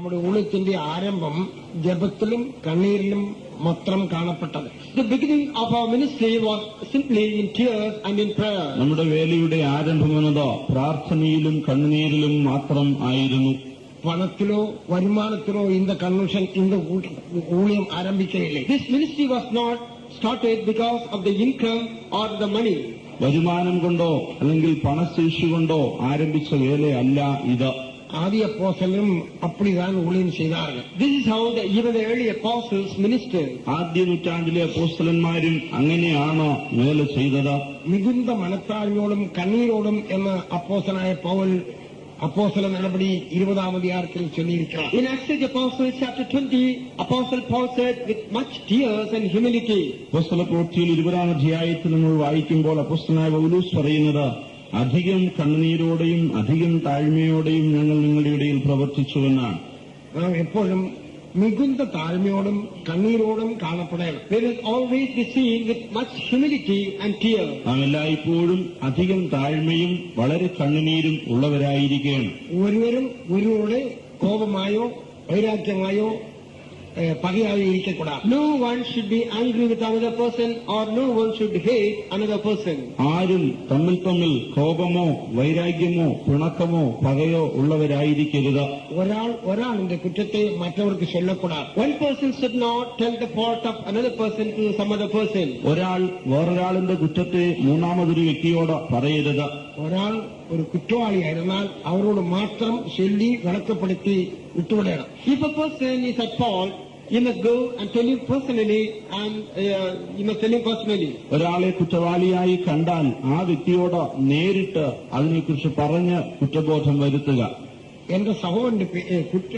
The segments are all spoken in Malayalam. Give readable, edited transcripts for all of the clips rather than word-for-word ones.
നമ്മുടെ ഉള്ളത്തിന്റെ ആരംഭം ജപത്തിലും കണ്ണീരിലും മാത്രം കാണപ്പെട്ടത്. The beginning of our ministry was simply in tears and in prayer. നമ്മുടെ വേലയുടെ ആരംഭം എന്നത് പ്രാർത്ഥനയിലും കണ്ണുനീരിലും മാത്രം ആയിരുന്നു. പണത്തിലോ വരുമാനത്തിലോ இந்த കൺവെൻഷൻ இந்த ഊഴിയം ആരംഭിക്കുകയില്ലേ. This ministry was not started because of the income or the money. വരുമാനം കൊണ്ടോ അല്ലെങ്കിൽ പണശേഷി കൊണ്ടോ ആരംഭിച്ച വേലയല്ല ഇത്. ആദ്യ അപ്പോസ്തലരും அப்படிதான் ഊഴിയം ചെയ്താர்கள். This is how even the early apostles ministered. ആദ്യ നൂറ്റാണ്ടിലെ അപ്പോസ്തലന്മാരും അങ്ങനെയാണ് വേല ചെയ്തത്. മികുന്ത മനത്താഴ്മയോടും കണ്ണീരോടും എന്ന് അപ്പോസ്തലനായ പൗൽ അപ്പോസ്തല നടപടി 20-ാം അധ്യായത്തിൽ ചൊല്ലിയിരിക്കുന്നു. In Acts of the Apostles chapter 20, Apostle Paul said with much tears and humility. അപ്പോസ്തല പ്രവൃത്തിയിൽ 20-ാം അധ്യായത്തിൽ നമ്മൾ വായിക്കുമ്പോൾ അപ്പോസ്തലനായ പൗലോസ് പറയുന്നത്, അധികം കണ്ണുനീരോടെയും അധികം താഴ്മയോടെയും ഞങ്ങൾ നിങ്ങളുടെ ഇടയിൽ പ്രവർത്തിച്ചുവെന്നാണ്. നാം എപ്പോഴും മികുന്ത താഴ്മയോടും കണ്ണീരോടും കാണപ്പെടണം. We will always be seen with much humility and tears. നാം എല്ലായ്പ്പോഴും അധികം താഴ്മയും വളരെ കണ്ണുനീരും ഉള്ളവരായിരിക്കണം. ഒരുവരും ഗുരുവോട് കോപമായോ വൈരാഗ്യമായോ പകയായോ ഇരിക്കக்கூடாது. No one should be angry with another person or no one should hate another person. ആരും തമ്മിൽ കോപമോ വൈരാഗ്യമോ പിണക്കമോ പകയോ ഉള്ളവരായിരിക്കരുത്. ഒരാളിന്റെ കുറ്റത്തെ മറ്റവർക്ക് ചൊല്ലக்கூடாது. One person should not tell the fault of another person to some other person. ഒരാൾ വേറൊരാളിന്റെ കുറ്റത്തെ മൂന്നാമതൊരു വ്യക്തിയോട് പറയരുത്. ഒരാൾ ഒരു കുറ്റവാളിയായിരുന്നാൽ അവരോട് മാത്രം ചൊല്ലി വിളക്കപ്പെടുത്തി വിട്ടുവിടണം. If a person is at fault, you must go and tell him personally and you must tell him personally. ഒരാളെ കുറ്റവാളിയായി കണ്ടാൽ ആ വ്യക്തിയോട് നേരിട്ട് അതിനെക്കുറിച്ച് പറഞ്ഞ് കുറ്റബോധം വരുത്തുക. എന്റെ സഹോദരന്റെ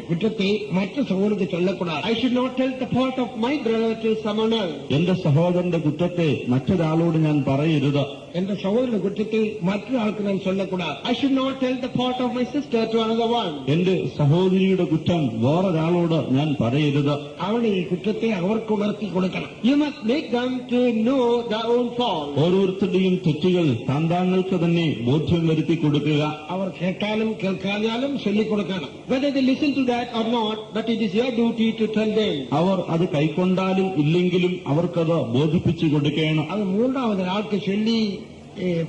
കുറ്റത്തെ മറ്റു സഹോദരർക്ക് ചൊല്ലக்கூடாது. I should not tell the fault of my brother to someone else. എന്റെ സഹോദരന്റെ കുറ്റത്തെ മറ്റൊരാളോട് ഞാൻ പറയരുത്. എന്റെ സഹോദരന്റെ കുറ്റത്തെ മറ്റൊരാൾക്ക് ഞാൻ ചൊല്ലக்கூடாது. I should not tell the fault of my sister to another one. എന്റെ സഹോദരിയുടെ കുറ്റം വേറൊരാളോട് ഞാൻ പറയരുത്. അവളുടെ ഈ കുറ്റത്തെ അവർക്ക് ഉണർത്തി കൊടുക്കണം. You must make them to know their own fault. ഓരോരുത്തരുടെയും തെറ്റുകൾ താന്താങ്ങൾക്ക് തന്നെ ബോധ്യം വരുത്തി കൊടുക്കുക. അവർ കേട്ടാലും കേൾക്കാഞ്ഞാലും ചൊല്ലിക്കൊടുക്കണം. Whether they listen to that or not, but it is your duty to tell them. അവർ അത് കൈക്കൊണ്ടാലും ഇല്ലെങ്കിലും അവർക്കത് ബോധിപ്പിച്ചു കൊടുക്കണം. അത് മൂന്നാമതൊരാൾക്ക് ചൊല്ലി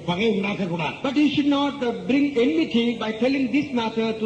പകയുണ്ടാക്കக்கூடாது. But you should not bring enmity by telling this matter to